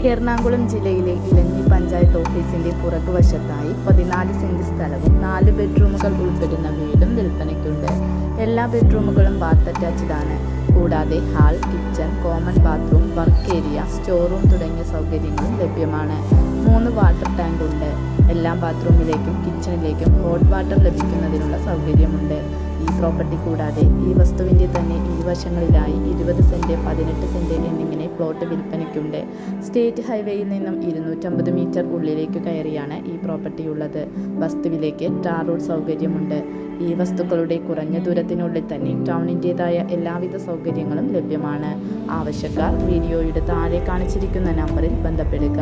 എറണാകുളം ജില്ലയിലെ ഇലഞ്ഞി പഞ്ചായത്ത് ഓഫീസിന്റെ പുറകുവശത്തായി 14 സെന്റ് സ്ഥലവും 4 ബെഡ്റൂമുകൾ ഉൾപ്പെടുന്ന വീടും വിൽപ്പനയ്ക്കുണ്ട്. എല്ലാ ബെഡ്റൂമുകളും ബാത്ത് അറ്റാച്ച്ഡ് ആണ്. കൂടാതെ hall, kitchen, common bathroom, work area, store room തുടങ്ങിയ സൗകര്യങ്ങളും ലഭ്യമാണ്. 3 വാട്ടർ ടാങ്ക് ഉണ്ട്. എല്ലാ ബാത്റൂമിലേക്കും കിച്ചണിലേക്കും ഹോട്ട് വാട്ടർ ലഭിക്കുന്നതിനുള്ള സൗകര്യമുണ്ട്. ഈ പ്രോപ്പർട്ടി കൂടാതെ ഈ വസ്തുവിൻ്റെ തന്നെ ഇരുവശങ്ങളിലായി 20 സെന്റ്, 18 സെന്റ് എന്നിങ്ങനെ പ്ലോട്ട് വിൽപ്പനയ്ക്കുണ്ട്. സ്റ്റേറ്റ് ഹൈവേയിൽ നിന്നും 250 മീറ്റർ ഉള്ളിലേക്ക് കയറിയാണ് ഈ പ്രോപ്പർട്ടി ഉള്ളത്. വസ്തുവിലേക്ക് ടാർ റോഡ് സൗകര്യമുണ്ട്. ഈ വസ്തുക്കളുടെ കുറഞ്ഞ ദൂരത്തിനുള്ളിൽ തന്നെ ടൗണിൻ്റെതായ എല്ലാവിധ സൗകര്യങ്ങളും ലഭ്യമാണ്. ആവശ്യക്കാർ വീഡിയോയുടെ താഴെ കാണിച്ചിരിക്കുന്ന നമ്പറിൽ ബന്ധപ്പെടുക.